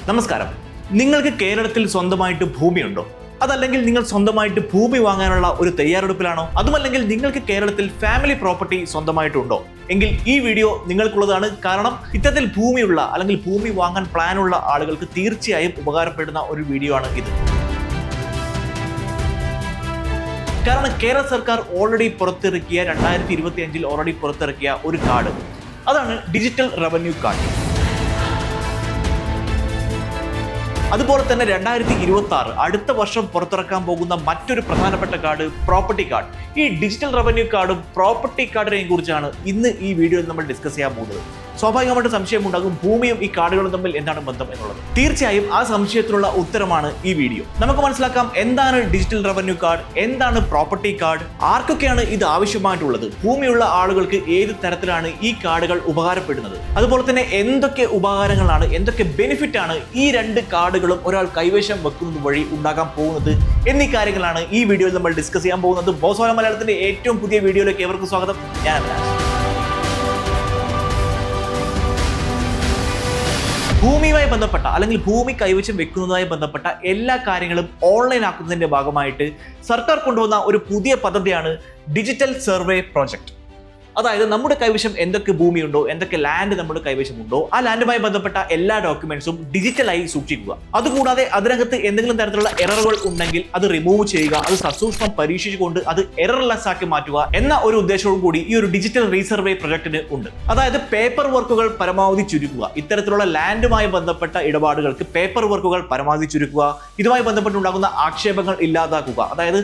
നമസ്കാരം. നിങ്ങൾക്ക് കേരളത്തിൽ സ്വന്തമായിട്ട് ഭൂമിയുണ്ടോ? അതല്ലെങ്കിൽ നിങ്ങൾ സ്വന്തമായിട്ട് ഭൂമി വാങ്ങാനുള്ള ഒരു തയ്യാറെടുപ്പിലാണോ? അതുമല്ലെങ്കിൽ നിങ്ങൾക്ക് കേരളത്തിൽ ഫാമിലി പ്രോപ്പർട്ടി സ്വന്തമായിട്ടുണ്ടോ? എങ്കിൽ ഈ വീഡിയോ നിങ്ങൾക്കുള്ളതാണ്. കാരണം ഇത്തരത്തിൽ ഭൂമിയുള്ള അല്ലെങ്കിൽ ഭൂമി വാങ്ങാൻ പ്ലാനുള്ള ആളുകൾക്ക് തീർച്ചയായും ഉപകാരപ്പെടുന്ന ഒരു വീഡിയോ ആണ് ഇത്. കാരണം കേരള സർക്കാർ ഓൾറെഡി പുറത്തിറക്കിയ 2025 ഓൾറെഡി പുറത്തിറക്കിയ ഒരു കാർഡ്, അതാണ് ഡിജിറ്റൽ റവന്യൂ കാർഡ്. അതുപോലെ തന്നെ 2026 അടുത്ത വർഷം പുറത്തിറക്കാൻ പോകുന്ന മറ്റൊരു പ്രധാനപ്പെട്ട കാർഡ് പ്രോപ്പർട്ടി കാർഡ്. ഈ ഡിജിറ്റൽ റവന്യൂ കാർഡും പ്രോപ്പർട്ടി കാർഡിനെയും കുറിച്ചാണ് ഇന്ന് ഈ വീഡിയോയിൽ നമ്മൾ ഡിസ്കസ് ചെയ്യാൻ പോകുന്നത്. സ്വാഭാവികമായിട്ട് സംശയമുണ്ടാകും, ഭൂമിയും ഈ കാർഡുകളും തമ്മിൽ എന്താണ് ബന്ധം എന്നുള്ളത്. തീർച്ചയായും ആ സംശയത്തിനുള്ള ഉത്തരമാണ് ഈ വീഡിയോ. നമുക്ക് മനസ്സിലാക്കാം എന്താണ് ഡിജിറ്റൽ റവന്യൂ കാർഡ്, എന്താണ് പ്രോപ്പർട്ടി കാർഡ്, ആർക്കൊക്കെയാണ് ഇത് ആവശ്യമായിട്ടുള്ളത്, ഭൂമിയുള്ള ആളുകൾക്ക് ഏത് തരത്തിലാണ് ഈ കാർഡുകൾ ഉപകാരപ്പെടുന്നത്, അതുപോലെ തന്നെ എന്തൊക്കെ ഉപകാരങ്ങളാണ്, എന്തൊക്കെ ബെനിഫിറ്റ് ആണ് ഈ രണ്ട് കാർഡുകളും ഒരാൾ കൈവശം വെക്കുന്നത് വഴി ഉണ്ടാകാൻ പോകുന്നത് എന്നീ കാര്യങ്ങളാണ് ഈ വീഡിയോയിൽ നമ്മൾ ഡിസ്കസ് ചെയ്യാൻ പോകുന്നത്. ബോസ് മലയാളത്തിന്റെ ഏറ്റവും പുതിയ വീഡിയോയിലേക്ക് ഏവർക്കും സ്വാഗതം. ഞാൻ അഭിലാഷ്. ഭൂമിയുമായി ബന്ധപ്പെട്ട അല്ലെങ്കിൽ ഭൂമി കൈവശം വെക്കുന്നതുമായി ബന്ധപ്പെട്ട എല്ലാ കാര്യങ്ങളും ഓൺലൈൻ ആക്കുന്നതിന്റെ ഭാഗമായിട്ട് സർക്കാർ കൊണ്ടുവന്ന ഒരു പുതിയ പദ്ധതിയാണ് ഡിജിറ്റൽ സർവേ പ്രോജക്റ്റ്. അതായത് നമ്മുടെ കൈവശം എന്തൊക്കെ ഭൂമിയുണ്ടോ, എന്തൊക്കെ ലാൻഡ് നമ്മുടെ കൈവശമുണ്ടോ, ആ ലാൻഡുമായി ബന്ധപ്പെട്ട എല്ലാ ഡോക്യുമെന്റ്സും ഡിജിറ്റലായി സൂക്ഷിക്കുക. അതുകൂടാതെ അതിനകത്ത് എന്തെങ്കിലും തരത്തിലുള്ള എററുകൾ ഉണ്ടെങ്കിൽ അത് റിമൂവ് ചെയ്യുക, അത് സസൂക്ഷ്മം പരീക്ഷിച്ചുകൊണ്ട് അത് എറർലെസ് ആക്കി മാറ്റുക എന്ന ഒരു ഉദ്ദേശവും കൂടി ഈ ഒരു ഡിജിറ്റൽ റീസർവേ പ്രൊജക്ടിന് ഉണ്ട്. അതായത് പേപ്പർ വർക്കുകൾ പരമാവധി ചുരുക്കുക. ഇത്തരത്തിലുള്ള ലാൻഡുമായി ബന്ധപ്പെട്ട ഇടപാടുകൾക്ക് പേപ്പർ വർക്കുകൾ പരമാവധി ചുരുക്കുക. ഇതുമായി ബന്ധപ്പെട്ടുണ്ടാകുന്ന ആക്ഷേപങ്ങൾ ഇല്ലാതാക്കുക. അതായത്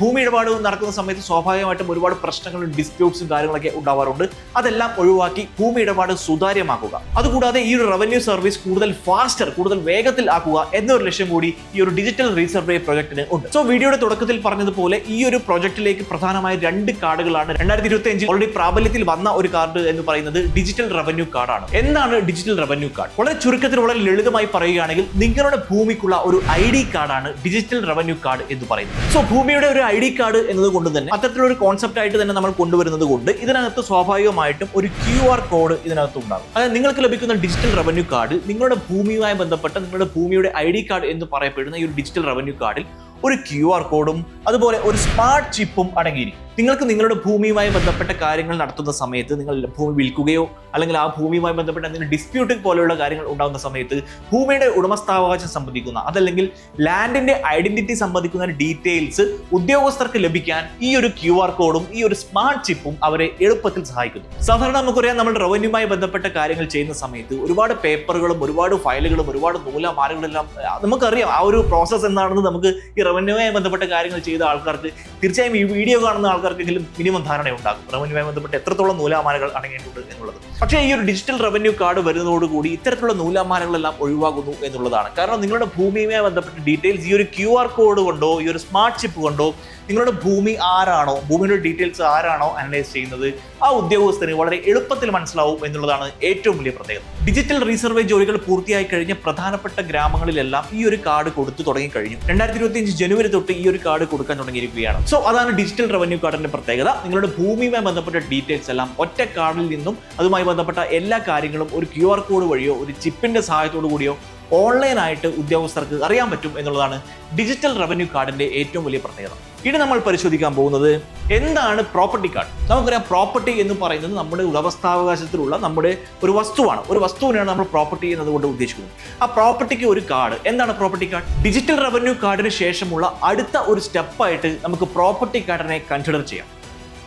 ഭൂമി ഇടപാട് നടക്കുന്ന സമയത്ത് സ്വാഭാവികമായിട്ടും ഒരുപാട് പ്രശ്നങ്ങളും ഡിസ്പ്യൂട്ട്സും കാര്യങ്ങളൊക്കെ ഉണ്ടാവാറുണ്ട്. അതെല്ലാം ഒഴിവാക്കി ഭൂമി ഇടപാട് സുതാര്യമാക്കുക. അതുകൂടാതെ ഈ ഒരു റവന്യൂ സർവീസ് കൂടുതൽ ഫാസ്റ്റർ, കൂടുതൽ വേഗത്തിൽ ആക്കുക എന്നൊരു ലക്ഷ്യം കൂടി ഈ ഒരു ഡിജിറ്റൽ റീസർവേ പ്രൊജക്ടിന് ഉണ്ട്. സോ വീഡിയോയുടെ തുടക്കത്തിൽ പറഞ്ഞതുപോലെ ഈ ഒരു പ്രൊജക്ടിലേക്ക് പ്രധാനമായ രണ്ട് കാർഡുകളാണ് 2025 ഓൾറെഡി പ്രാബല്യത്തിൽ വന്ന ഒരു കാർഡ് എന്ന് പറയുന്നത് ഡിജിറ്റൽ റവന്യൂ കാർഡാണ്. എന്താണ് ഡിജിറ്റൽ റവന്യൂ കാർഡ്? വളരെ ചുരുക്കത്തിൽ വളരെ ലളിതമായി പറയുകയാണെങ്കിൽ നിങ്ങളുടെ ഭൂമിക്കുള്ള ഒരു ID കാർഡാണ് ഡിജിറ്റൽ റവന്യൂ കാർഡ് എന്ന് പറയുന്നത്. സോ ഭൂമിയുടെ ഒരു ID കാർഡ് എന്നതുകൊണ്ട് തന്നെ അത്തരത്തിലൊരു കോൺസെപ്റ്റ് ആയിട്ട് തന്നെ നമ്മൾ കൊണ്ടുവരുന്നത് കൊണ്ട് ഇതിനകത്ത് സ്വാഭാവികമായിട്ടും ഒരു QR കോഡ് ഇതിനകത്ത് ഉണ്ടാകും. അതായത് നിങ്ങൾക്ക് ലഭിക്കുന്ന ഡിജിറ്റൽ റവന്യൂ കാർഡ് നിങ്ങളുടെ ഭൂമിയുമായി ബന്ധപ്പെട്ട നിങ്ങളുടെ ഭൂമിയുടെ ID കാർഡ് എന്ന് പറയപ്പെടുന്ന ഈ ഒരു ഡിജിറ്റൽ റവന്യൂ കാർഡിൽ ഒരു QR കോഡും അതുപോലെ ഒരു സ്മാർട്ട് ചിപ്പും അടങ്ങിയിരിക്കും. നിങ്ങൾക്ക് നിങ്ങളുടെ ഭൂമിയുമായി ബന്ധപ്പെട്ട കാര്യങ്ങൾ നടത്തുന്ന സമയത്ത്, നിങ്ങൾ ഭൂമി വിൽക്കുകയോ അല്ലെങ്കിൽ ആ ഭൂമിയുമായി ബന്ധപ്പെട്ട എന്തെങ്കിലും ഡിസ്പ്യൂട്ടിംഗ് പോലെയുള്ള കാര്യങ്ങൾ ഉണ്ടാകുന്ന സമയത്ത് ഭൂമിയുടെ ഉടമസ്ഥാവകാശം സംബന്ധിക്കുന്ന അതല്ലെങ്കിൽ ലാൻഡിന്റെ ഐഡന്റിറ്റി സംബന്ധിക്കുന്ന ഡീറ്റെയിൽസ് ഉദ്യോഗസ്ഥർക്ക് ലഭിക്കാൻ ഈ ഒരു QR കോഡും ഈ ഒരു സ്മാർട്ട് ചിപ്പും അവരെ എളുപ്പത്തിൽ സഹായിക്കുന്നു. സാധാരണ നമുക്കറിയാം, നമ്മൾ റവന്യൂമായി ബന്ധപ്പെട്ട കാര്യങ്ങൾ ചെയ്യുന്ന സമയത്ത് ഒരുപാട് പേപ്പറുകളും ഒരുപാട് ഫയലുകളും ഒരുപാട് നൂലാമാലകളെല്ലാം നമുക്കറിയാം. ആ ഒരു പ്രോസസ്സ് എന്താണെന്ന് നമുക്ക് ഈ റവന്യൂവുമായി ബന്ധപ്പെട്ട കാര്യങ്ങൾ ചെയ്ത ആൾക്കാർക്ക്, തീർച്ചയായും ഈ വീഡിയോ കാണുന്ന ആൾക്കാർക്കെങ്കിലും മിനിമം ധാരണ ഉണ്ടാകും റവന്യൂവുമായി ബന്ധപ്പെട്ട് എത്രത്തോളം നൂലാമാലകൾ അടങ്ങിയിട്ടുണ്ട് എന്നുള്ളത്. പക്ഷേ ഈ ഒരു ഡിജിറ്റൽ റവന്യൂ കാർഡ് വരുന്നതോടുകൂടി ഇത്തരത്തിലുള്ള നൂലാമാലകളെല്ലാം ഒഴിവാകുന്നു എന്നുള്ളതാണ്. കാരണം നിങ്ങളുടെ ഭൂമിയുമായി ബന്ധപ്പെട്ട ഡീറ്റെയിൽസ് ഈ ഒരു QR കോഡ് കൊണ്ടോ ഈ ഒരു സ്മാർട്ട് ചിപ്പ് കൊണ്ടോ നിങ്ങളുടെ ഭൂമി ആരാണോ, ഭൂമിയുടെ ഡീറ്റെയിൽസ് ആരാണോ അനലൈസ് ചെയ്യുന്നത്, ആ ഉദ്യോഗസ്ഥന് വളരെ എളുപ്പത്തിൽ മനസ്സിലാവും എന്നുള്ളതാണ് ഏറ്റവും വലിയ പ്രത്യേകത. ഡിജിറ്റൽ റീസർവേ ജോലികൾ പൂർത്തിയായി കഴിഞ്ഞ പ്രധാനപ്പെട്ട ഗ്രാമങ്ങളിലെല്ലാം ഈ ഒരു കാർഡ് കൊടുത്തു തുടങ്ങി കഴിഞ്ഞു. 2025 ജനുവരി തൊട്ട് ഈ ഒരു കാർഡ് കൊടുക്കാൻ തുടങ്ങിയിരിക്കുകയാണ്. സോ അതാണ് ഡിജിറ്റൽ റവന്യൂ കാർഡിന്റെ പ്രത്യേകത. നിങ്ങളുടെ ഭൂമിയുമായി ബന്ധപ്പെട്ട ഡീറ്റെയിൽസ് എല്ലാം ഒറ്റ കാർഡിൽ നിന്നും അതുമായി ബന്ധപ്പെട്ട എല്ലാ കാര്യങ്ങളും ഒരു QR കോഡ് വഴിയോ ഒരു ചിപ്പിന്റെ സഹായത്തോടു കൂടിയോ ഓൺലൈനായിട്ട് ഉദ്യോഗസ്ഥർക്ക് അറിയാൻ പറ്റും എന്നുള്ളതാണ് ഡിജിറ്റൽ റവന്യൂ കാർഡിന്റെ ഏറ്റവും വലിയ പ്രത്യേകത. ഇനി നമ്മൾ പരിശോധിക്കാൻ പോകുന്നത് എന്താണ് പ്രോപ്പർട്ടി കാർഡ്. നമുക്കറിയാം, പ്രോപ്പർട്ടി എന്ന് പറയുന്നത് നമ്മുടെ ഉടമസ്ഥാവകാശത്തിലുള്ള നമ്മുടെ ഒരു വസ്തുവാണ്. ഒരു വസ്തുവിനാണ് നമ്മൾ പ്രോപ്പർട്ടി എന്നതുകൊണ്ട് ഉദ്ദേശിക്കുന്നത്. ആ പ്രോപ്പർട്ടിക്ക് ഒരു കാർഡ്. എന്താണ് പ്രോപ്പർട്ടി കാർഡ്? ഡിജിറ്റൽ റവന്യൂ കാർഡിന് ശേഷമുള്ള അടുത്ത ഒരു സ്റ്റെപ്പായിട്ട് നമുക്ക് പ്രോപ്പർട്ടി കാർഡിനെ കൺസിഡർ ചെയ്യാം.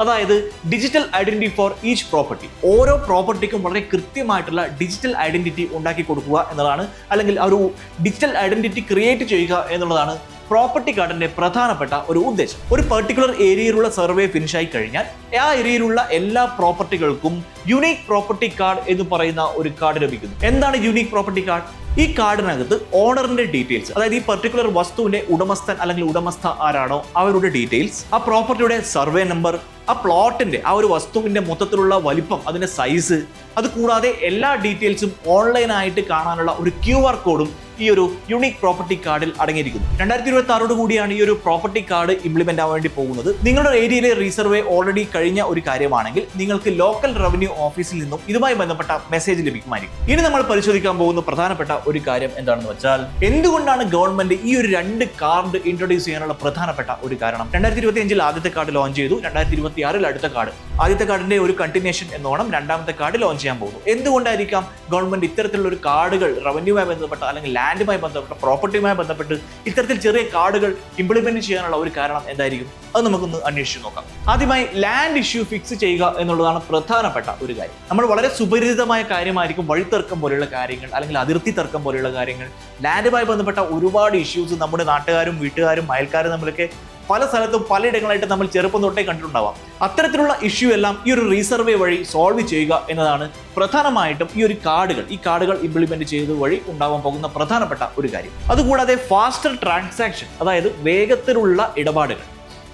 അതായത് digital identity for each property. ഓരോ പ്രോപ്പർട്ടിക്കും വളരെ കൃത്യമായിട്ടുള്ള ഡിജിറ്റൽ ഐഡന്റിറ്റി ഉണ്ടാക്കി കൊടുക്കുക എന്നതാണ്, അല്ലെങ്കിൽ ഒരു ഡിജിറ്റൽ ഐഡന്റിറ്റി ക്രിയേറ്റ് ചെയ്യുക എന്നുള്ളതാണ് പ്രോപ്പർട്ടി കാർഡിന്റെ പ്രധാനപ്പെട്ട ഒരു ഉദ്ദേശം. ഒരു പെർട്ടിക്കുലർ ഏരിയയിലുള്ള സർവേ ഫിനിഷായി കഴിഞ്ഞാൽ ആ ഏരിയയിലുള്ള എല്ലാ പ്രോപ്പർട്ടികൾക്കും യുണീക് പ്രോപ്പർട്ടി കാർഡ് എന്ന് പറയുന്ന ഒരു കാർഡ് ലഭിക്കുന്നു. എന്താണ് യുണീക് പ്രോപ്പർട്ടി കാർഡ്? ഈ കാർഡിനകത്ത് ഓണറിന്റെ ഡീറ്റെയിൽസ്, അതായത് ഈ പർട്ടിക്കുലർ വസ്തുവിന്റെ ഉടമസ്ഥൻ അല്ലെങ്കിൽ ഉടമസ്ഥ ആരാണോ അവരുടെ ഡീറ്റെയിൽസ്, ആ പ്രോപ്പർട്ടിയുടെ സർവേ നമ്പർ, ആ പ്ലോട്ടിന്റെ ആ ഒരു വസ്തുവിന്റെ മൊത്തത്തിലുള്ള വലിപ്പം, അതിന്റെ സൈസ്, അത് കൂടാതെ എല്ലാ ഡീറ്റെയിൽസും ഓൺലൈനായിട്ട് കാണാനുള്ള ഒരു QR കോഡും ഈ ഒരു യുണീക് പ്രോപ്പർട്ടി കാർഡിൽ അടങ്ങിയിരിക്കുന്നു. 2026 കൂടിയാണ് ഈ ഒരു പ്രോപ്പർട്ടി കാർഡ് ഇംപ്ലിമെന്റ് ആവാൻ വേണ്ടി പോകുന്നത്. നിങ്ങളുടെ ഏരിയയിലെ റീസർവേ ഓൾറെഡി കഴിഞ്ഞ ഒരു കാര്യമാണെങ്കിൽ നിങ്ങൾക്ക് ലോക്കൽ റവന്യൂ ഓഫീസിൽ നിന്നും ഇതുമായി ബന്ധപ്പെട്ട മെസ്സേജ് ലഭിക്കുമായിരിക്കും. ഇനി നമ്മൾ പരിശോധിക്കാൻ പോകുന്ന പ്രധാനപ്പെട്ട ഒരു കാര്യം എന്താണെന്ന് വെച്ചാൽ, എന്തുകൊണ്ടാണ് ഗവൺമെന്റ് ഈ ഒരു 2 കാർഡ് ഇൻട്രൊഡ്യൂസ് ചെയ്യാനുള്ള പ്രധാനപ്പെട്ട ഒരു കാരണം? 2025 ആദ്യത്തെ കാർഡ് ലോഞ്ച് ചെയ്തു, 2026 അടുത്ത കാർഡ്. ആദ്യത്തെ കാർഡിന്റെ ഒരു കണ്ടിന്യൂഷൻ എന്നോണം രണ്ടാമത്തെ കാർഡ് ലോഞ്ച് ചെയ്യാൻ പോകുന്നു. എന്തുകൊണ്ടായിരിക്കാം ഗവൺമെന്റ് ഇത്തരത്തിലുള്ള ഒരു കാർഡുകൾ റവന്യൂമായി ബന്ധപ്പെട്ട അല്ലെങ്കിൽ ലാൻഡുമായി ബന്ധപ്പെട്ട പ്രോപ്പർട്ടിയുമായി ബന്ധപ്പെട്ട് ഇത്തരത്തിൽ ചെറിയ കാർഡുകൾ ഇംപ്ലിമെന്റ് ചെയ്യാനുള്ള ഒരു കാരണം എന്തായിരിക്കും? അത് നമുക്കൊന്ന് അന്വേഷിച്ച് നോക്കാം. ആദ്യമായി ലാൻഡ് ഇഷ്യൂ ഫിക്സ് ചെയ്യുക എന്നുള്ളതാണ് പ്രധാനപ്പെട്ട ഒരു കാര്യം. നമ്മൾ വളരെ സുപരിചിതമായ കാര്യമായിരിക്കും വഴിത്തർക്കം പോലെയുള്ള കാര്യങ്ങൾ, അല്ലെങ്കിൽ അതിർത്തി തർക്കം പോലെയുള്ള കാര്യങ്ങൾ. ലാൻഡുമായി ബന്ധപ്പെട്ട ഒരുപാട് ഇഷ്യൂസ് നമ്മുടെ നാട്ടുകാരും വീട്ടുകാരും അയൽക്കാരും തമ്മിലൊക്കെ പല സ്ഥലത്തും പലയിടങ്ങളായിട്ട് നമ്മൾ ചെറുപ്പം തൊട്ടേ കണ്ടിട്ടുണ്ടാവാം. അത്തരത്തിലുള്ള ഇഷ്യൂ എല്ലാം ഈ ഒരു റീസർവേ വഴി സോൾവ് ചെയ്യുക എന്നതാണ് പ്രധാനമായിട്ടും ഈ കാർഡുകൾ ഇംപ്ലിമെന്റ് ചെയ്തത് വഴി ഉണ്ടാവാൻ പോകുന്ന പ്രധാനപ്പെട്ട ഒരു കാര്യം. അതുകൂടാതെ ഫാസ്റ്റർ ട്രാൻസാക്ഷൻ, അതായത് വേഗത്തിലുള്ള ഇടപാടുകൾ.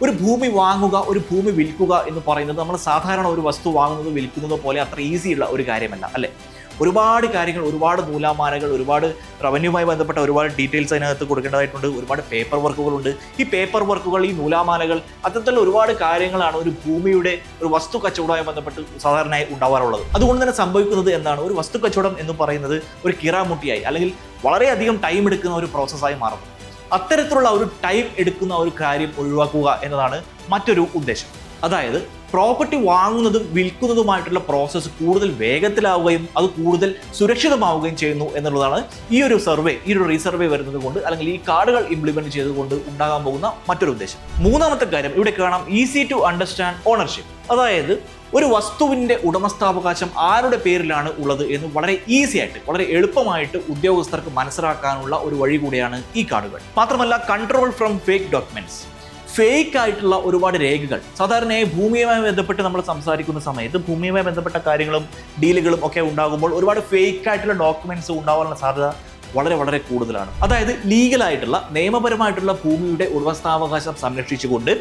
ഒരു ഭൂമി വാങ്ങുക, ഒരു ഭൂമി വിൽക്കുക എന്ന് പറയുന്നത് നമ്മൾ സാധാരണ ഒരു വസ്തു വാങ്ങുന്നത് വിൽക്കുന്നത് പോലെ അത്ര ഈസിയുള്ള ഒരു കാര്യമല്ല, അല്ലേ? ഒരുപാട് കാര്യങ്ങൾ, ഒരുപാട് നൂലാമാലകൾ, ഒരുപാട് റവന്യൂമായി ബന്ധപ്പെട്ട ഒരുപാട് ഡീറ്റെയിൽസ് അതിനകത്ത് കൊടുക്കേണ്ടതായിട്ടുണ്ട്. ഒരുപാട് പേപ്പർ വർക്കുകളുണ്ട്. ഈ പേപ്പർ വർക്കുകൾ, ഈ നൂലാമാലകൾ, അത്തരത്തിലുള്ള ഒരുപാട് കാര്യങ്ങളാണ് ഒരു ഭൂമിയുടെ ഒരു വസ്തു കച്ചവടവുമായി ബന്ധപ്പെട്ട് സാധാരണയായി ഉണ്ടാവാറുള്ളത്. അതുകൊണ്ട് തന്നെ സംഭവിക്കുന്നത് എന്താണ്? ഒരു വസ്തു കച്ചവടം എന്ന് പറയുന്നത് ഒരു കിറാമുട്ടിയായി അല്ലെങ്കിൽ വളരെയധികം ടൈം എടുക്കുന്ന ഒരു പ്രോസസ്സായി മാറുന്നു. അത്തരത്തിലുള്ള ഒരു ടൈം എടുക്കുന്ന ഒരു കാര്യം ഒഴിവാക്കുക എന്നതാണ് മറ്റൊരു ഉദ്ദേശം. അതായത് പ്രോപ്പർട്ടി വാങ്ങുന്നതും വിൽക്കുന്നതുമായിട്ടുള്ള പ്രോസസ്സ് കൂടുതൽ വേഗത്തിലാവുകയും അത് കൂടുതൽ സുരക്ഷിതമാവുകയും ചെയ്യുന്നു എന്നുള്ളതാണ് ഈ ഒരു റീസർവേ വരുന്നത് കൊണ്ട്, അല്ലെങ്കിൽ ഈ കാർഡുകൾ ഇംപ്ലിമെന്റ് ചെയ്തുകൊണ്ട് ഉണ്ടാകാൻ പോകുന്ന മറ്റൊരു ഉദ്ദേശം. മൂന്നാമത്തെ കാര്യം ഇവിടെ കാണാം, ഈസി ടു അണ്ടർസ്റ്റാൻഡ് ഓണർഷിപ്പ്. അതായത് ഒരു വസ്തുവിന്റെ ഉടമസ്ഥാവകാശം ആരുടെ പേരിലാണ് ഉള്ളത് എന്ന് വളരെ ഈസി ആയിട്ട്, വളരെ എളുപ്പമായിട്ട് ഉദ്യോഗസ്ഥർക്ക് മനസ്സിലാക്കാനുള്ള ഒരു വഴി കൂടിയാണ് ഈ കാർഡുകൾ. മാത്രമല്ല, control from fake documents. Fake ആയിട്ടുള്ള ഒരുപാട് രേഖകൾ, സാധാരണയായി ഭൂമിയുമായി ബന്ധപ്പെട്ട് നമ്മൾ സംസാരിക്കുന്ന സമയത്ത് ഭൂമിയുമായി ബന്ധപ്പെട്ട കാര്യങ്ങളും ഡീലുകളും ഒക്കെ ഉണ്ടാകുമ്പോൾ ഒരുപാട് ഫേക്ക് ആയിട്ടുള്ള ഡോക്യുമെന്റ്സ് ഉണ്ടാവാനുള്ള സാധ്യത വളരെ വളരെ കൂടുതലാണ്. അതായത് ലീഗലായിട്ടുള്ള, നിയമപരമായിട്ടുള്ള ഭൂമിയുടെ ഉടമസ്ഥാവകാശം സംരക്ഷിച്ചുകൊണ്ട്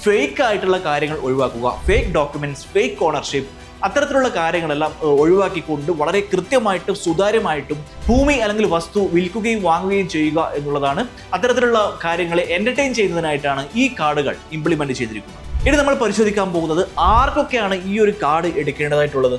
ഫേക്ക് ആയിട്ടുള്ള കാര്യങ്ങൾ ഒഴിവാക്കുക, ഫേക്ക് ഡോക്യുമെന്റ്സ്, ഫേക്ക് ഓണർഷിപ്പ്, അത്തരത്തിലുള്ള കാര്യങ്ങളെല്ലാം ഒഴിവാക്കിക്കൊണ്ട് വളരെ കൃത്യമായിട്ടും സുതാര്യമായിട്ടും ഭൂമി അല്ലെങ്കിൽ വസ്തു വിൽക്കുകയും വാങ്ങുകയും ചെയ്യുക എന്നുള്ളതാണ്. അത്തരത്തിലുള്ള കാര്യങ്ങളെ എന്റർടൈൻ ചെയ്യുന്നതിനായിട്ടാണ് ഈ കാർഡുകൾ ഇംപ്ലിമെന്റ് ചെയ്തിരിക്കുന്നത്. ഇനി നമ്മൾ പരിശോധിക്കാൻ പോകുന്നത് ആർക്കൊക്കെയാണ് ഈ ഒരു കാർഡ് എടുക്കേണ്ടതായിട്ടുള്ളത്.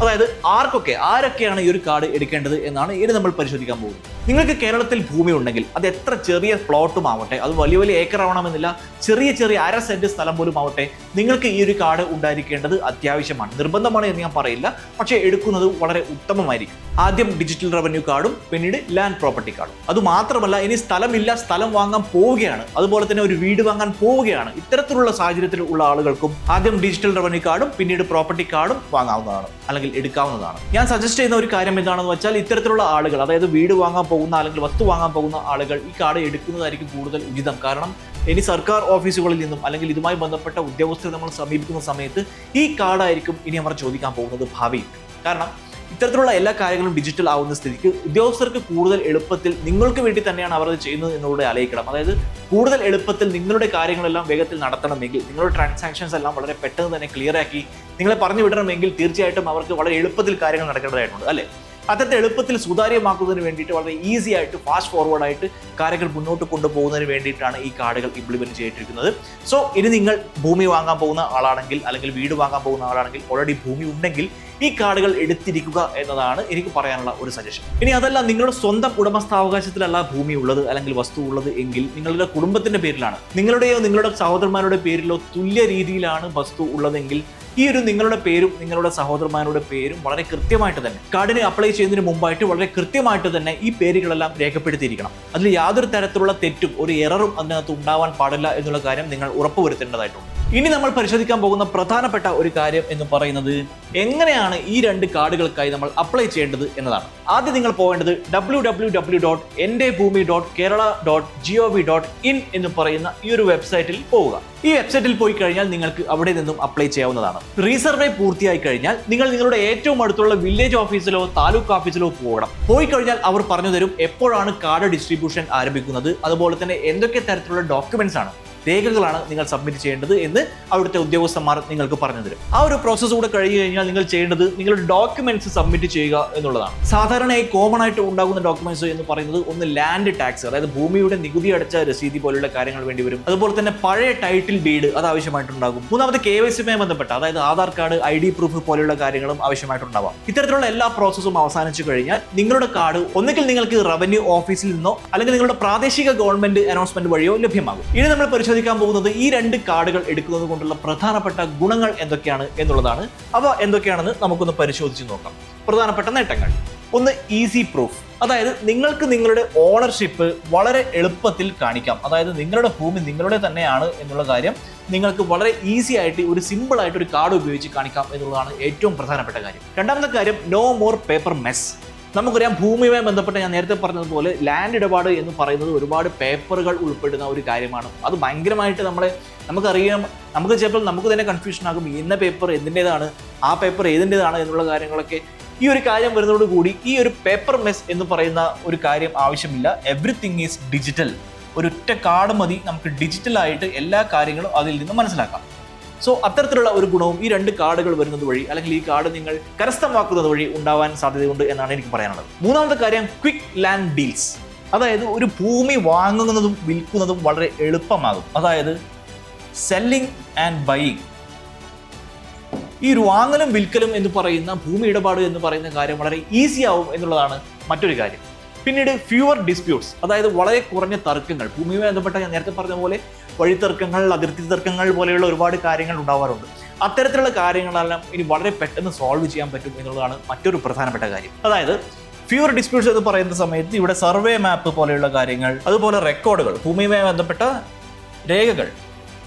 അതായത് ആരൊക്കെയാണ് ഈ ഒരു കാർഡ് എടുക്കേണ്ടത് എന്നാണ് ഇനി നമ്മൾ പരിശോധിക്കാൻ പോകുന്നത്. നിങ്ങൾക്ക് കേരളത്തിൽ ഭൂമി ഉണ്ടെങ്കിൽ അത് എത്ര ചെറിയ പ്ലോട്ടും ആവട്ടെ, അത് വലിയ വലിയ ഏക്കർ ആവണമെന്നില്ല, ചെറിയ ചെറിയ 1/2 സെന്റ് സ്ഥലം പോലും ആവട്ടെ, നിങ്ങൾക്ക് ഈ ഒരു കാർഡ് ഉണ്ടായിരിക്കേണ്ടത് അത്യാവശ്യമാണ്. നിർബന്ധമാണ് എന്ന് ഞാൻ പറയില്ല, പക്ഷേ എടുക്കുന്നത് വളരെ ഉത്തമമായിരിക്കും. ആദ്യം ഡിജിറ്റൽ റവന്യൂ കാർഡും പിന്നീട് ലാൻഡ് പ്രോപ്പർട്ടി കാർഡും. അതുമാത്രമല്ല, ഇനി സ്ഥലമില്ല, സ്ഥലം വാങ്ങാൻ പോവുകയാണ്, അതുപോലെ തന്നെ ഒരു വീട് വാങ്ങാൻ പോവുകയാണ്, ഇത്തരത്തിലുള്ള സാഹചര്യത്തിൽ ഉള്ള ആളുകൾക്കും ആദ്യം ഡിജിറ്റൽ റവന്യൂ കാർഡും പിന്നീട് പ്രോപ്പർട്ടി കാർഡും വാങ്ങാവുന്നതാണ് അല്ലെങ്കിൽ എടുക്കാവുന്നതാണ്. ഞാൻ സജസ്റ്റ് ചെയ്യുന്ന ഒരു കാര്യം എന്താണെന്ന് വെച്ചാൽ, ഇത്തരത്തിലുള്ള ആളുകൾ, അതായത് വീട് വാങ്ങാൻ പോകുന്ന അല്ലെങ്കിൽ വസ്തു വാങ്ങാൻ പോകുന്ന ആളുകൾ ഈ കാർഡ് എടുക്കുന്നതായിരിക്കും കൂടുതൽ ഉചിതം. കാരണം ഇനി സർക്കാർ ഓഫീസുകളിൽ നിന്നും അല്ലെങ്കിൽ ഇതുമായി ബന്ധപ്പെട്ട ഉദ്യോഗസ്ഥരെ നമ്മൾ സമീപിക്കുന്ന സമയത്ത് ഈ കാർഡായിരിക്കും ഇനി അവർ ചോദിക്കാൻ പോകുന്നത് ഭാവിയിൽ. കാരണം ഇത്തരത്തിലുള്ള എല്ലാ കാര്യങ്ങളും ഡിജിറ്റൽ ആവുന്ന സ്ഥിതിക്ക് ഉദ്യോഗസ്ഥർക്ക് കൂടുതൽ എളുപ്പത്തിൽ, നിങ്ങൾക്ക് വേണ്ടി തന്നെയാണ് അവർ അത് ചെയ്യുന്നത് എന്നുള്ളത് ആലോചിക്കണം. അതായത് കൂടുതൽ എളുപ്പത്തിൽ നിങ്ങളുടെ കാര്യങ്ങളെല്ലാം വേഗത്തിൽ നടത്തണമെങ്കിൽ, നിങ്ങളുടെ ട്രാൻസാക്ഷൻസ് എല്ലാം വളരെ പെട്ടെന്ന് തന്നെ ക്ലിയർ ആക്കി നിങ്ങളെ പറഞ്ഞു വിടണമെങ്കിൽ തീർച്ചയായിട്ടും അവർക്ക് വളരെ എളുപ്പത്തിൽ കാര്യങ്ങൾ നടക്കേണ്ടതായിട്ടുണ്ട്, അല്ലേ? അത്തരത്തെ എളുപ്പത്തിൽ സുതാര്യമാക്കുന്നതിന് വേണ്ടിയിട്ട്, വളരെ ഈസി ആയിട്ട്, ഫാസ്റ്റ് ഫോർവേഡായിട്ട് കാര്യങ്ങൾ മുന്നോട്ട് കൊണ്ടുപോകുന്നതിന് വേണ്ടിയിട്ടാണ് ഈ കാർഡുകൾ ഇംപ്ലിമെന്റ് ചെയ്തിരിക്കുന്നത്. സോ ഇനി നിങ്ങൾ ഭൂമി വാങ്ങാൻ പോകുന്ന ആളാണെങ്കിൽ, അല്ലെങ്കിൽ വീട് വാങ്ങാൻ പോകുന്ന ആളാണെങ്കിൽ, ഓൾറെഡി ഭൂമി ഉണ്ടെങ്കിൽ ഈ കാർഡുകൾ എടുത്തിരിക്കുക എന്നതാണ് എനിക്ക് പറയാനുള്ള ഒരു സജഷൻ. ഇനി അതല്ല, നിങ്ങളുടെ സ്വന്തം ഉടമസ്ഥാവകാശത്തിലല്ല ഭൂമി ഉള്ളത് അല്ലെങ്കിൽ വസ്തു ഉള്ളത് എങ്കിൽ, നിങ്ങളുടെ കുടുംബത്തിന്റെ പേരിലാണ്, നിങ്ങളുടെയോ നിങ്ങളുടെ സഹോദരന്മാരുടെ പേരിലോ തുല്യ രീതിയിലാണ് വസ്തു ഉള്ളതെങ്കിൽ, ഈ ഒരു നിങ്ങളുടെ പേരും നിങ്ങളുടെ സഹോദരന്മാരുടെ പേരും വളരെ കൃത്യമായിട്ട് തന്നെ കാർഡിനെ അപ്ലൈ ചെയ്യുന്നതിന് മുമ്പായിട്ട് വളരെ കൃത്യമായിട്ട് തന്നെ ഈ പേരുകളെല്ലാം രേഖപ്പെടുത്തിയിരിക്കണം. അതിൽ യാതൊരു തരത്തിലുള്ള തെറ്റും ഒരു എററും അതിനകത്ത് ഉണ്ടാവാൻ പാടില്ല എന്നുള്ള കാര്യം നിങ്ങൾ ഉറപ്പുവരുത്തേണ്ടതായിട്ടുണ്ട്. ഇനി നമ്മൾ പരിശോധിക്കാൻ പോകുന്ന പ്രധാനപ്പെട്ട ഒരു കാര്യം എന്ന് പറയുന്നത്, എങ്ങനെയാണ് ഈ 2 കാർഡുകൾക്കായി നമ്മൾ അപ്ലൈ ചെയ്യേണ്ടത് എന്നതാണ്. ആദ്യം നിങ്ങൾ പോകേണ്ടത് www.endeBhoomi.kerala.gov.in എന്ന് പറയുന്ന ഈ ഒരു വെബ്സൈറ്റിൽ പോവുക. ഈ വെബ്സൈറ്റിൽ പോയി കഴിഞ്ഞാൽ നിങ്ങൾക്ക് അവിടെ നിന്നും അപ്ലൈ ചെയ്യാവുന്നതാണ്. റീസർവേ പൂർത്തിയായി കഴിഞ്ഞാൽ നിങ്ങൾ നിങ്ങളുടെ ഏറ്റവും അടുത്തുള്ള വില്ലേജ് ഓഫീസിലോ താലൂക്ക് ഓഫീസിലോ പോകണം. പോയി കഴിഞ്ഞാൽ അവർ പറഞ്ഞു തരും എപ്പോഴാണ് കാർഡ് ഡിസ്ട്രിബ്യൂഷൻ ആരംഭിക്കുന്നത്, അതുപോലെ തന്നെ എന്തൊക്കെ തരത്തിലുള്ള ഡോക്യുമെന്റ്സ് ആണ് രേഖകളാണ് നിങ്ങൾ സബ്മിറ്റ് ചെയ്യേണ്ടത് എന്ന് അവിടുത്തെ ഉദ്യോഗസ്ഥന്മാർ നിങ്ങൾക്ക് പറഞ്ഞു തരും. ആ ഒരു പ്രോസസ്സ് കൂടെ കഴിഞ്ഞു കഴിഞ്ഞാൽ നിങ്ങൾ ചെയ്യേണ്ടത് നിങ്ങളുടെ ഡോക്യുമെന്റ്സ് സബ്മിറ്റ് ചെയ്യുക എന്നുള്ളതാണ്. സാധാരണയായി കോമൺ ആയിട്ട് ഉണ്ടാകുന്ന ഡോക്യുമെന്റ്സ് എന്ന് പറയുന്നത് ഒന്ന് ലാൻഡ് ടാക്സ്, അതായത് ഭൂമിയുടെ നികുതി അടച്ച രസീതി പോലുള്ള കാര്യങ്ങൾ വേണ്ടി വരും. അതുപോലെ തന്നെ പഴയ ടൈറ്റിൽ ഡീഡ് അത് ആവശ്യമായിട്ടുണ്ടാകും. മൂന്നാമത്തെ KYCയുമായി ബന്ധപ്പെട്ട, അതായത് ആധാർ കാർഡ്, ID പ്രൂഫ് പോലെയുള്ള കാര്യങ്ങളും ആവശ്യമായിട്ടുണ്ടാവാം. ഇത്തരത്തിലുള്ള എല്ലാ പ്രോസസ്സും അവസാനിച്ചു കഴിഞ്ഞാൽ നിങ്ങളുടെ കാർഡ് ഒന്നുകിൽ നിങ്ങൾക്ക് റവന്യൂ ഓഫീസിൽ നിന്നോ അല്ലെങ്കിൽ നിങ്ങളുടെ പ്രാദേശിക ഗവൺമെന്റ് അനൗൺസ്മെന്റ് വഴിയോ ലഭ്യമാകും. ഇനി നമ്മൾ പരിശോധിക്കാൻ പോകുന്നത് ഈ 2 കാർഡുകൾ എടുക്കുന്നത് കൊണ്ടുള്ള പ്രധാനപ്പെട്ട ഗുണങ്ങൾ എന്തൊക്കെയാണ് എന്നുള്ളതാണ്. അവ എന്തൊക്കെയാണെന്ന് നമുക്കൊന്ന് പരിശോധിച്ച് നോക്കാം. പ്രധാനപ്പെട്ട നേട്ടങ്ങൾ: ഒന്ന്, ഈസി പ്രൂഫ്. അതായത് നിങ്ങൾക്ക് നിങ്ങളുടെ ഓണർഷിപ്പ് വളരെ എളുപ്പത്തിൽ കാണിക്കാം. അതായത് നിങ്ങളുടെ ഭൂമി നിങ്ങളുടെ തന്നെയാണ് എന്നുള്ള കാര്യം നിങ്ങൾക്ക് വളരെ ഈസി ആയിട്ട് ഒരു സിമ്പിൾ ആയിട്ട് ഒരു കാർഡ് ഉപയോഗിച്ച് കാണിക്കാം എന്നുള്ളതാണ് ഏറ്റവും പ്രധാനപ്പെട്ട കാര്യം. രണ്ടാമത്തെ കാര്യം, നോ മോർ പേപ്പർ മെസ്. നമുക്കറിയാം, ഭൂമിയുമായി ബന്ധപ്പെട്ട് ഞാൻ നേരത്തെ പറഞ്ഞതുപോലെ ലാൻഡ് ഇടപാട് എന്ന് പറയുന്നത് ഒരുപാട് പേപ്പറുകൾ ഉൾപ്പെടുന്ന ഒരു കാര്യമാണ്. അത് ഭയങ്കരമായിട്ട് നമുക്കറിയാം, നമുക്ക് ചിലപ്പോൾ നമുക്ക് തന്നെ കൺഫ്യൂഷൻ ആകും, ഇന്ന പേപ്പർ എന്തിൻ്റെതാണ്, ആ പേപ്പർ ഏതിൻ്റെതാണ് എന്നുള്ള കാര്യങ്ങളൊക്കെ. ഈ ഒരു കാര്യം വരുന്നതോടുകൂടി ഈ ഒരു പേപ്പർ മെസ് എന്ന് പറയുന്ന ഒരു കാര്യം ആവശ്യമില്ല. Everything is digital. ഒരൊറ്റ കാർഡ് മതി നമുക്ക് ഡിജിറ്റലായിട്ട് എല്ലാ കാര്യങ്ങളും അതിൽ നിന്ന് മനസ്സിലാക്കാം. സോ അത്തരത്തിലുള്ള ഒരു ഗുണവും ഈ 2 കാർഡുകൾ വരുന്നത് വഴി, അല്ലെങ്കിൽ ഈ കാർഡ് നിങ്ങൾ കരസ്ഥമാക്കുന്നത് വഴി ഉണ്ടാവാൻ സാധ്യതയുണ്ട് എന്നാണ് എനിക്ക് പറയാനുള്ളത്. മൂന്നാമത്തെ കാര്യം, ക്വിക്ക് ലാൻഡ് ഡീൽസ്. അതായത് ഒരു ഭൂമി വാങ്ങുന്നതും വിൽക്കുന്നതും വളരെ എളുപ്പമാകും. അതായത് സെല്ലിംഗ് ആൻഡ് ബൈയിങ്, ഈ ഒരു വാങ്ങലും വിൽക്കലും എന്ന് പറയുന്ന ഭൂമി ഇടപാട് എന്ന് പറയുന്ന കാര്യം വളരെ ഈസി ആവും എന്നുള്ളതാണ് മറ്റൊരു കാര്യം. പിന്നീട് ഫ്യൂവർ ഡിസ്പ്യൂട്ട്സ്, അതായത് വളരെ കുറഞ്ഞ തർക്കങ്ങൾ. ഭൂമിയുമായി ബന്ധപ്പെട്ട ഞാൻ നേരത്തെ പറഞ്ഞ പോലെ വഴിത്തർക്കങ്ങൾ, അതിർത്തി തർക്കങ്ങൾ പോലെയുള്ള ഒരുപാട് കാര്യങ്ങൾ ഉണ്ടാവാറുണ്ട്. അത്തരത്തിലുള്ള കാര്യങ്ങളെല്ലാം ഇനി വളരെ പെട്ടെന്ന് സോൾവ് ചെയ്യാൻ പറ്റും എന്നുള്ളതാണ് മറ്റൊരു പ്രധാനപ്പെട്ട കാര്യം. അതായത് ഫ്യൂവർ ഡിസ്പ്യൂട്ട്സ് എന്ന് പറയുന്ന സമയത്ത് ഇവിടെ സർവേ മാപ്പ് പോലെയുള്ള കാര്യങ്ങൾ, അതുപോലെ റെക്കോർഡുകൾ, ഭൂമിയുമായി ബന്ധപ്പെട്ട രേഖകൾ,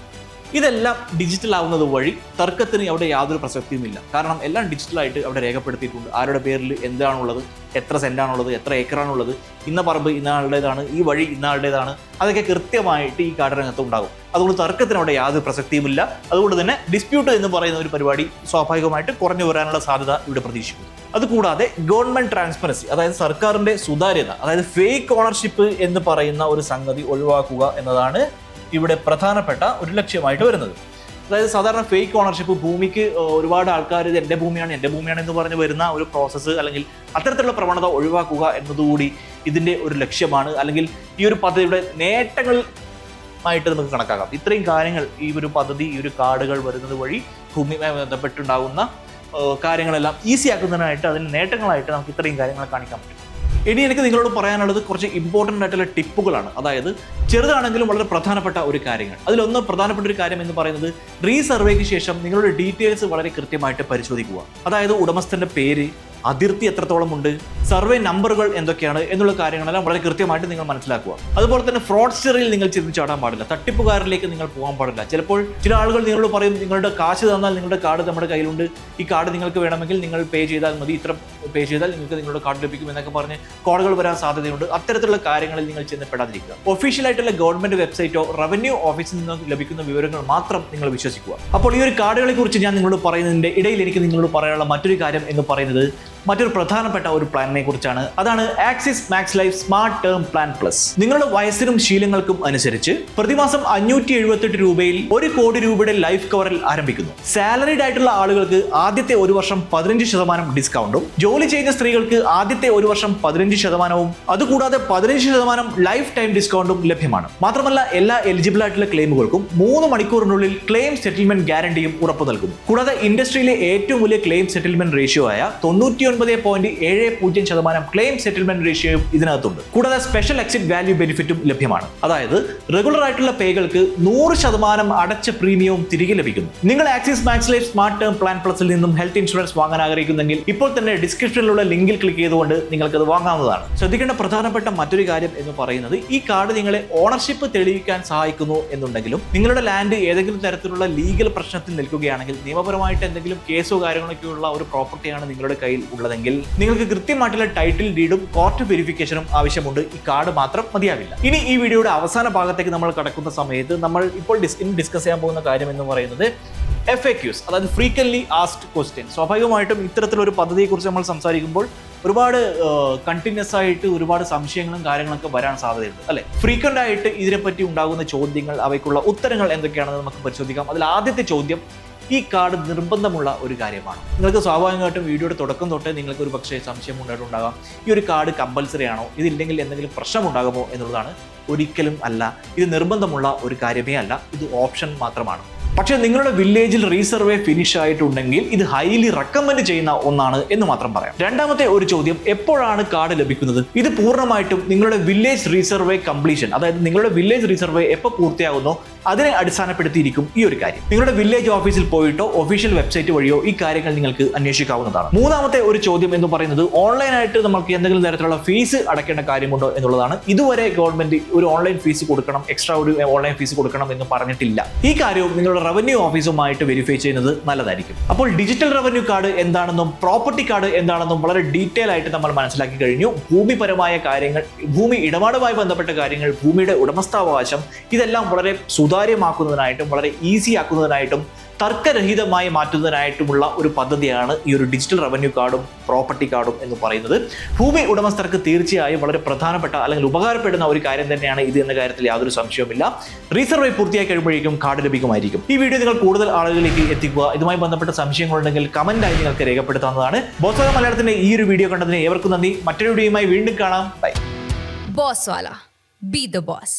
ഇതെല്ലാം ഡിജിറ്റൽ ആവുന്നത് വഴി തർക്കത്തിന് അവിടെ യാതൊരു പ്രസക്തിയുമില്ല. കാരണം എല്ലാം ഡിജിറ്റലായിട്ട് അവിടെ രേഖപ്പെടുത്തിയിട്ടുണ്ട്. ആരുടെ പേരിൽ എന്താണുള്ളത്, എത്ര സെന്റാണുള്ളത്, എത്ര ഏക്കറാണുള്ളത്, ഇന്ന പറമ്പ് ഇന്നാളുടേതാണ്, ഈ വഴി ഇന്നാളുടേതാണ്, അതൊക്കെ കൃത്യമായിട്ട് ഈ കാർഡിനകത്ത് ഉണ്ടാകും. അതുകൊണ്ട് തർക്കത്തിന് അവിടെ യാതൊരു പ്രസക്തിയുമില്ല. അതുകൊണ്ട് തന്നെ ഡിസ്പ്യൂട്ട് എന്ന് പറയുന്ന ഒരു പരിപാടി സ്വാഭാവികമായിട്ട് കുറഞ്ഞു വരാനുള്ള സാധ്യത ഇവിടെ പ്രതീക്ഷിക്കുന്നു. അതുകൂടാതെ ഗവൺമെന്റ് ട്രാൻസ്പെറൻസി, അതായത് സർക്കാരിന്റെ സുതാര്യത, അതായത് ഫേക്ക് ഓണർഷിപ്പ് എന്ന് പറയുന്ന ഒരു സംഗതി ഒഴിവാക്കുക എന്നതാണ് ഇവിടെ പ്രധാനപ്പെട്ട ഒരു ലക്ഷ്യമായിട്ട് വരുന്നത്. അതായത് സാധാരണ ഫേക്ക് ഓണർഷിപ്പ്, ഭൂമിക്ക് ഒരുപാട് ആൾക്കാർ ഇത് എൻ്റെ ഭൂമിയാണ് എന്ന് പറഞ്ഞ് വരുന്ന ഒരു പ്രോസസ്സ്, അല്ലെങ്കിൽ അത്തരത്തിലുള്ള പ്രവണത ഒഴിവാക്കുക എന്നതുകൂടി ഇതിൻ്റെ ഒരു ലക്ഷ്യമാണ്. അല്ലെങ്കിൽ ഈ ഒരു പദ്ധതിയുടെ നേട്ടങ്ങൾ ആയിട്ട് നമുക്ക് കണക്കാക്കാം. ഇത്രയും കാര്യങ്ങൾ ഈ ഒരു പദ്ധതി, ഈ ഒരു കാർഡുകൾ വരുന്നത് വഴി ഭൂമിയുമായി ബന്ധപ്പെട്ടുണ്ടാകുന്ന കാര്യങ്ങളെല്ലാം ഈസി ആക്കുന്നതിനായിട്ട്, അതിന് നേട്ടങ്ങളായിട്ട് നമുക്ക് ഇത്രയും കാര്യങ്ങൾ കാണിക്കാൻ പറ്റും. ഇനി എനിക്ക് നിങ്ങളോട് പറയാനുള്ളത് കുറച്ച് ഇമ്പോർട്ടൻ്റ് ആയിട്ടുള്ള ടിപ്പുകളാണ്. അതായത് ചെറുതാണെങ്കിലും വളരെ പ്രധാനപ്പെട്ട ഒരു കാര്യങ്ങൾ. അതിലൊന്ന്, പ്രധാനപ്പെട്ട ഒരു കാര്യം എന്ന് പറയുന്നത്, റീസർവേക്ക് ശേഷം നിങ്ങളുടെ ഡീറ്റെയിൽസ് വളരെ കൃത്യമായിട്ട് പരിശോധിക്കുക. അതായത് ഉടമസ്ഥൻ്റെ പേര്, അതിർത്തി എത്രത്തോളം ഉണ്ട്, സർവേ നമ്പറുകൾ എന്തൊക്കെയാണ് എന്നുള്ള കാര്യങ്ങളെല്ലാം വളരെ കൃത്യമായിട്ട് നിങ്ങൾ മനസ്സിലാക്കുക. അതുപോലെ തന്നെ ഫ്രോഡ്സ്റ്ററിൽ നിങ്ങൾ ചെന്ന് ചാടാൻ പാടില്ല, തട്ടിപ്പുകാരിലേക്ക് നിങ്ങൾ പോകാൻ പാടില്ല. ചിലപ്പോൾ ചില ആളുകൾ നിങ്ങളോട് പറയും, നിങ്ങളുടെ കാശ് തന്നാൽ നിങ്ങളുടെ കാർഡ് നമ്മുടെ കയ്യിലുണ്ട്, ഈ കാർഡ് നിങ്ങൾക്ക് വേണമെങ്കിൽ നിങ്ങൾ പേ ചെയ്താൽ മതി, ഇത്ര പേ ചെയ്താൽ നിങ്ങൾക്ക് നിങ്ങളുടെ കാർഡ് ലഭിക്കും എന്നൊക്കെ പറഞ്ഞ് കോളുകൾ വരാൻ സാധ്യതയുണ്ട്. അത്തരത്തിലുള്ള കാര്യങ്ങളിൽ നിങ്ങൾ ചെന്നപ്പെടാതിരിക്കുക. ഒഫീഷ്യലായിട്ടുള്ള ഗവൺമെന്റ് വെബ്സൈറ്റോ റവന്യൂ ഓഫീസിൽ നിന്നോ ലഭിക്കുന്ന വിവരങ്ങൾ മാത്രം നിങ്ങൾ വിശ്വസിക്കുക. അപ്പോൾ ഈ ഒരു കാർഡുകളെ കുറിച്ച് ഞാൻ നിങ്ങളോട് പറയുന്നതിന്റെ ഇടയിൽ എനിക്ക് നിങ്ങളോട് പറയാനുള്ള മറ്റൊരു കാര്യം എന്ന് പറയുന്നത്, മറ്റൊരു പ്രധാനപ്പെട്ട ഒരു പ്ലാനിനെ കുറിച്ചാണ്. അതാണ് Axis Max Life smart term plan plus. നിങ്ങളുടെ വയസ്സിനും ശീലങ്ങൾക്കും അനുസരിച്ച് പ്രതിമാസം 578 രൂപയിൽ 1 കോടി രൂപയുടെ ലൈഫ് കവറിൽ ആരംഭിക്കുന്നു. സാലറീഡ് ആയിട്ടുള്ള ആളുകൾക്ക് ആദ്യത്തെ 1 വർഷം 15% ഡിസ്കൗണ്ടും, ജോലി ചെയ്യുന്ന സ്ത്രീകൾക്ക് ആദ്യത്തെ 1 വർഷം 15%, അതുകൂടാതെ 15% ലൈഫ് ടൈം ഡിസ്കൗണ്ടും ലഭ്യമാണ്. മാത്രമല്ല എല്ലാ എലിജിബിൾ ആയിട്ടുള്ള ക്ലെയിമുകൾക്കും 3 മണിക്കൂറിനുള്ളിൽ ക്ലെയിം സെറ്റിൽമെന്റ് ഗ്യാരണ്ടിയും ഉറപ്പു നൽകുന്നു. കൂടാതെ ഇൻഡസ്ട്രിയിലെ ഏറ്റവും വലിയ ക്ലെയിം സെറ്റിൽമെന്റ് റേഷ്യോ ആയ 99.70% ക്ലെയിം സെറ്റിൽമെന്റ് റേഷ്യോയും ഇതിനകത്തുണ്ട്. കൂടാതെ സ്പെഷ്യൽ എക്സിറ്റ് വാല്യൂ ബെനിഫിറ്റും ലഭ്യമാണ്. അതായത് റെഗുലർ ആയിട്ടുള്ള പേകൾക്ക് 100% അടച്ച പ്രീമിയവും തിരികെ ലഭിക്കുന്നു. നിങ്ങൾ Axis Max Life smart term plan പ്ലസിൽ നിന്നും ഹെൽത്ത് ഇൻഷുറൻസ് വാങ്ങാൻ ആഗ്രഹിക്കുന്നെങ്കിൽ ഇപ്പോൾ തന്നെ ഡിസ്ക്രിപ്ഷനിലുള്ള ലിങ്കിൽ ക്ലിക്ക് ചെയ്തുകൊണ്ട് നിങ്ങൾക്ക് അത് വാങ്ങാവുന്നതാണ്. ശ്രദ്ധിക്കേണ്ട പ്രധാനപ്പെട്ട മറ്റൊരു കാര്യം എന്ന് പറയുന്നത്, ഈ കാർഡ് നിങ്ങളെ ഓണർഷിപ്പ് തെളിയിക്കാൻ സഹായിക്കുന്നു എന്നുണ്ടെങ്കിലും നിങ്ങളുടെ ലാൻഡ് ഏതെങ്കിലും തരത്തിലുള്ള ലീഗൽ പ്രശ്നത്തിൽ നിൽക്കുകയാണെങ്കിൽ, നിയമപരമായിട്ട് എന്തെങ്കിലും കേസോ കാര്യങ്ങളൊക്കെയുള്ള ഒരു പ്രോപ്പർട്ടിയാണ് നിങ്ങളുടെ കയ്യിൽ ഉള്ളതെങ്കിൽ, നിങ്ങൾക്ക് കൃത്യമായിട്ടുള്ള ടൈറ്റിൽ ഡീഡും കോർട്ട് വെരിഫിക്കേഷനും ആവശ്യമുണ്ട്. ഈ കാർഡ് മാത്രം മതിയാവില്ല. ഇനി ഈ വീഡിയോയുടെ അവസാന ഭാഗത്തേക്ക് നമ്മൾ കടക്കുന്ന സമയത്ത് നമ്മൾ ഇപ്പോൾ ഡിസ്കസ് ചെയ്യാൻ പോകുന്ന കാര്യം എന്ന് പറയുന്നത് FAQs, അതായത് ഫ്രീക്വന്റ്ലി ആസ്ക്ഡ് ക്വസ്റ്റ്യൻ. സ്വാഭാവികമായിട്ടും ഇത്തരത്തിലൊരു പദ്ധതിയെക്കുറിച്ച് നമ്മൾ സംസാരിക്കുമ്പോൾ ഒരുപാട് കണ്ടിന്യൂസ് ആയിട്ട് ഒരുപാട് സംശയങ്ങളും കാര്യങ്ങളൊക്കെ വരാൻ സാധ്യതയുണ്ട് അല്ലെ. ഫ്രീക്വന്റ് ആയിട്ട് ഇതിനെപ്പറ്റി ഉണ്ടാകുന്ന ചോദ്യങ്ങൾ, അവയ്ക്കുള്ള ഉത്തരങ്ങൾ എന്തൊക്കെയാണെന്ന് നമുക്ക് പരിശോധിക്കാം. അതിൽ ആദ്യത്തെ ചോദ്യം, ഈ കാർഡ് നിർബന്ധമുള്ള ഒരു കാര്യമാണ്. നിങ്ങൾക്ക് സ്വാഭാവികമായിട്ടും വീഡിയോയുടെ തുടക്കം തൊട്ട് നിങ്ങൾക്ക് ഒരു പക്ഷേ സംശയം ഉണ്ടായിട്ടുണ്ടാകാം, ഈ ഒരു കാർഡ് കമ്പൽസറി ആണോ, ഇതില്ലെങ്കിൽ എന്തെങ്കിലും പ്രശ്നം ഉണ്ടാകുമോ എന്നുള്ളതാണ്. ഒരിക്കലും അല്ല, ഇത് നിർബന്ധമുള്ള ഒരു കാര്യമേ അല്ല, ഇത് ഓപ്ഷൻ മാത്രമാണ്. പക്ഷേ നിങ്ങളുടെ വില്ലേജിൽ റീസർവേ ഫിനിഷ് ആയിട്ടുണ്ടെങ്കിൽ ഇത് ഹൈലി റെക്കമെൻഡ് ചെയ്യുന്ന ഒന്നാണ് എന്ന് മാത്രം പറയാം. രണ്ടാമത്തെ ഒരു ചോദ്യം, എപ്പോഴാണ് കാർഡ് ലഭിക്കുന്നത്? ഇത് പൂർണ്ണമായിട്ടും നിങ്ങളുടെ വില്ലേജ് റീസർവേ കംപ്ലീഷൻ, അതായത് നിങ്ങളുടെ വില്ലേജ് റീസർവേ എപ്പോൾ പൂർത്തിയാകുന്നോ അതിനെ അടിസ്ഥാനപ്പെടുത്തിയിരിക്കും ഈ ഒരു കാര്യം. നിങ്ങളുടെ വില്ലേജ് ഓഫീസിൽ പോയിട്ടോ ഒഫീഷ്യൽ വെബ്സൈറ്റ് വഴിയോ ഈ കാര്യങ്ങൾ നിങ്ങൾക്ക് അന്വേഷിക്കാവുന്നതാണ്. മൂന്നാമത്തെ ഒരു ചോദ്യം എന്ന് പറയുന്നത്, ഓൺലൈനായിട്ട് നമുക്ക് എന്തെങ്കിലും തരത്തിലുള്ള ഫീസ് അടയ്ക്കേണ്ട കാര്യമുണ്ടോ എന്നുള്ളതാണ്. ഇതുവരെ ഗവൺമെന്റ് ഒരു ഓൺലൈൻ ഫീസ് കൊടുക്കണം, എക്സ്ട്രാ ഒരു ഓൺലൈൻ ഫീസ് കൊടുക്കണം എന്ന് പറഞ്ഞിട്ടില്ല. ഈ കാര്യവും നിങ്ങളുടെ റവന്യൂ ഓഫീസുമായിട്ട് വെരിഫൈ ചെയ്യുന്നത് നല്ലതായിരിക്കും. അപ്പോൾ ഡിജിറ്റൽ റവന്യൂ കാർഡ് എന്താണെന്നും പ്രോപ്പർട്ടി കാർഡ് എന്താണെന്നും വളരെ ഡീറ്റെയിൽ ആയിട്ട് നമ്മൾ മനസ്സിലാക്കി കഴിഞ്ഞു. ഭൂമിപരമായ കാര്യങ്ങൾ, ഭൂമി ഇടപാടുമായി ബന്ധപ്പെട്ട കാര്യങ്ങൾ, ഭൂമിയുടെ ഉടമസ്ഥാവകാശം, ഇതെല്ലാം വളരെ സുതാര്യമാക്കുന്നതിനായിട്ടും വളരെ ഈസി ആക്കുന്നതിനായിട്ടും തർക്കരഹിതമായി മാറ്റുന്നതിനായിട്ടുമുള്ള ഒരു പദ്ധതിയാണ് ഈ ഒരു ഡിജിറ്റൽ റവന്യൂ കാർഡും പ്രോപ്പർട്ടി കാർഡും എന്ന് പറയുന്നത്. ഭൂമി ഉടമസ്ഥർക്ക് തീർച്ചയായും വളരെ പ്രധാനപ്പെട്ട അല്ലെങ്കിൽ ഉപകാരപ്പെടുന്ന ഒരു കാര്യം തന്നെയാണ് ഇത് എന്ന കാര്യത്തിൽ യാതൊരു സംശയവുമില്ല. റീസർവേ പൂർത്തിയായി കഴിയുമ്പോഴേക്കും കാർഡ് ലഭിക്കുമായിരിക്കും. ഈ വീഡിയോ നിങ്ങൾ കൂടുതൽ ആളുകളിലേക്ക് എത്തിക്കുക. ഇതുമായി ബന്ധപ്പെട്ട സംശയങ്ങളുണ്ടെങ്കിൽ കമന്റായി നിങ്ങൾക്ക് രേഖപ്പെടുത്താവുന്നതാണ്. ബോസ്വാല മലയാളത്തിന്റെ ഈ ഒരു വീഡിയോ കണ്ടതിന് ഏവർക്കും നന്ദി. മറ്റൊരു വീഡിയോയുമായി വീണ്ടും കാണാം. Bye. Bosswala, be the boss.